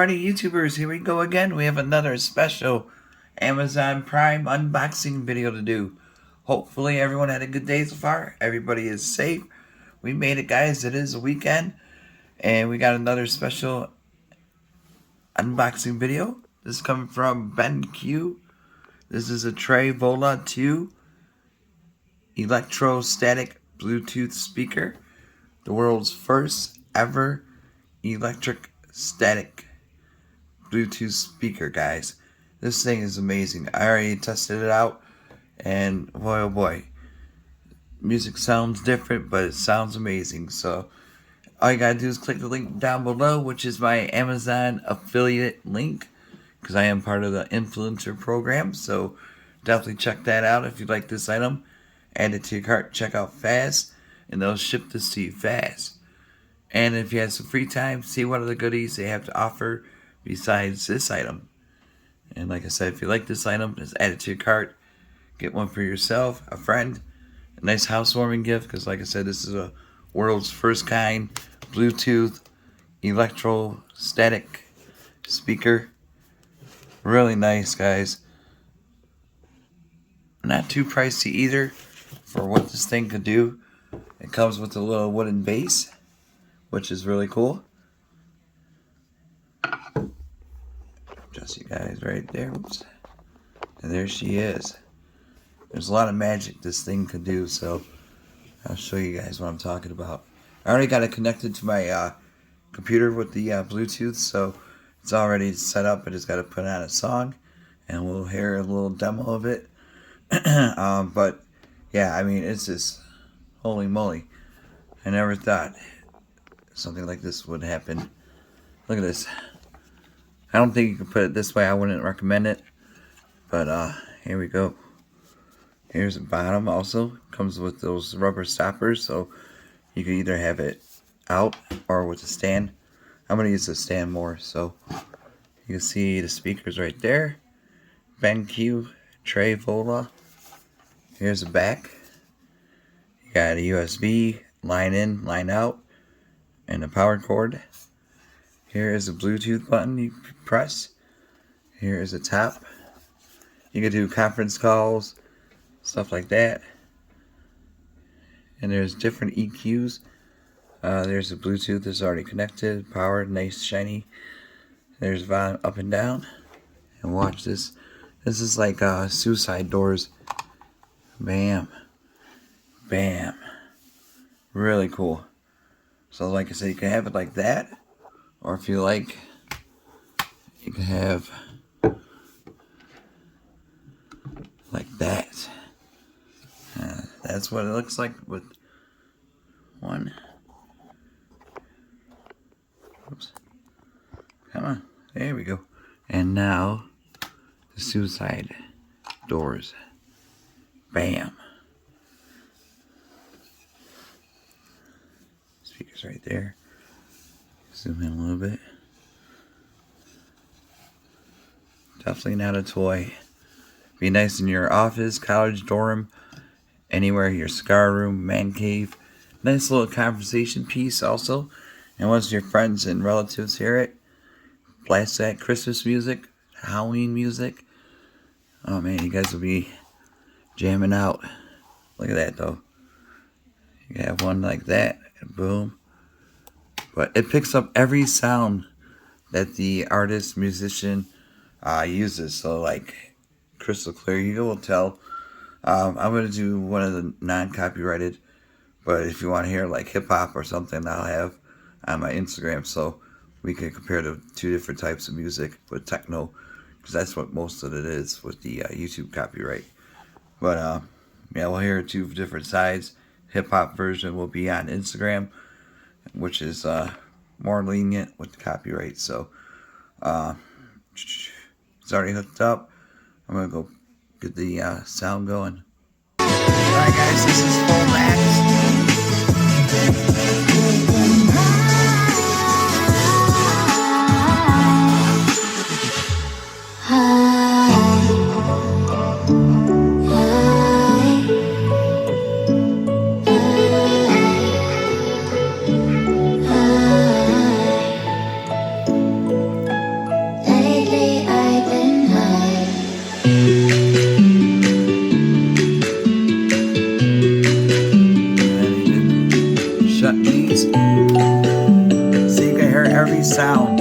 Alrighty, YouTubers, here we go again. We have another special Amazon Prime unboxing video to do. Hopefully everyone had a good day so far. Everybody is safe. We made it, guys. It is a weekend. And we got another special unboxing video. This is coming from BenQ. This is a Trevolo 2 Electrostatic Bluetooth speaker. The world's first ever electrostatic Bluetooth speaker, guys. This thing is amazing. I already tested it out, and boy oh boy, music sounds different, but it sounds amazing. So all you gotta do is click the link down below, which is my Amazon affiliate link, because I am part of the influencer program. So definitely check that out if you like this item. Add it to your cart, check out fast, and they'll ship this to you fast. And if you have some free time, see what other goodies they have to offer besides this item. And like I said, if you like this item, just add it to your cart. Get one for yourself, a friend, a nice housewarming gift, because like I said, this is a world's first kind Bluetooth electrostatic speaker. Really nice, guys. Not too pricey either for what this thing could do. It comes with a little wooden base, which is really cool. Just you guys right there. Oops. And there she is. There's a lot of magic this thing could do, so I'll show you guys what I'm talking about. I already got it connected to my computer with the Bluetooth, so it's already set up. I just got to put on a song, and we'll hear a little demo of it. But yeah, I mean, it's just holy moly. I never thought something like this would happen. Look at this. I don't think you can put it this way. I wouldn't recommend it. But here we go. Here's the bottom also. Comes with those rubber stoppers, so you can either have it out or with a stand. I'm going to use the stand more, so you can see the speakers right there. BenQ, Trevolo. Here's the back. You got a USB, line in, line out, and a power cord. Here is a Bluetooth button you press. Here is the top. You can do conference calls, stuff like that. And there's different EQs. There's the Bluetooth that's already connected, powered, nice, shiny. There's volume up and down. And watch this. This is like suicide doors. Bam. Bam. Really cool. So like I said, you can have it like that. Or if you like, you can have like that. That's what it looks like with one. Oops. Come on. There we go. And now, the suicide doors. Bam. Speakers right there. Zoom in a little bit. Definitely not a toy. Be nice in your office, college dorm, anywhere, your cigar room, man cave. Nice little conversation piece also. And once your friends and relatives hear it, blast that Christmas music, Halloween music. Oh man, you guys will be jamming out. Look at that though. You have one like that, and boom. But it picks up every sound that the artist, musician uses. So like crystal clear, you will tell. I'm going to do one of the non-copyrighted. But if you want to hear like hip hop or something, I'll have on my Instagram. So we can compare the two different types of music with techno. Because that's what most of it is with the YouTube copyright. But yeah, we'll hear two different sides. Hip hop version will be on Instagram, which is more lenient with the copyright. So it's already hooked up. I'm gonna go get the sound going. Alright guys, this is full max. keys, so you can hear every sound.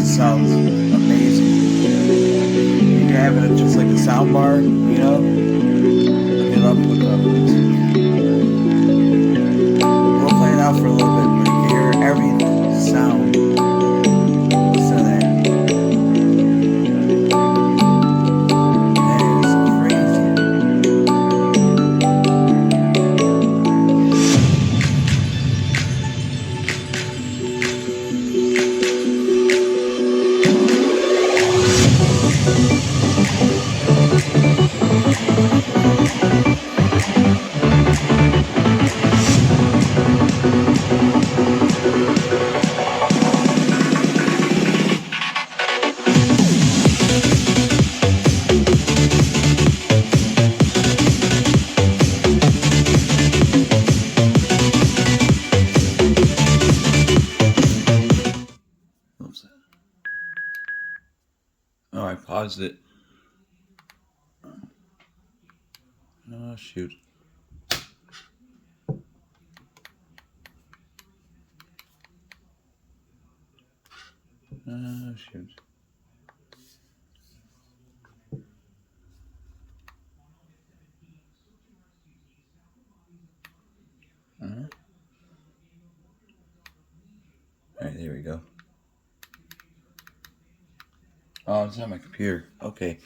Sounds amazing. You can have it just like a sound bar, you know. Look it up with the Bluetooth. We'll play it out for a little bit, but you can hear every sound. Listen to that. That is crazy. Oops. Oh, I paused it. Oh, shoot. Oh, shoot. Alright, there we go. Oh, it's on my computer. Okay.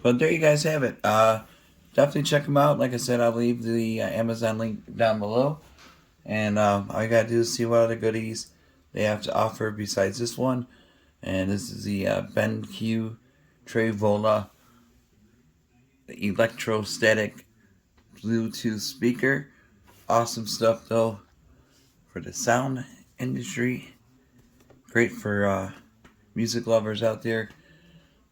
But there you guys have it. Definitely check them out. Like I said, I'll leave the Amazon link down below. And all you gotta do is see what other goodies they have to offer besides this one. And this is the BenQ Trevolo Electrostatic Bluetooth speaker. Awesome stuff though for the sound industry. Great for music lovers out there.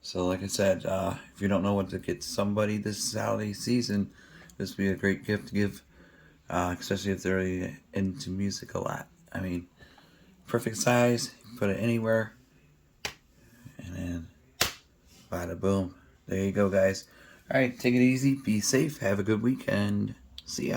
So like I said, if you don't know what to get somebody this holiday season, this would be a great gift to give, especially if they're really into music a lot. I mean, perfect size, put it anywhere, and then bada boom. There you go, guys. Alright, take it easy, be safe, have a good weekend. See ya.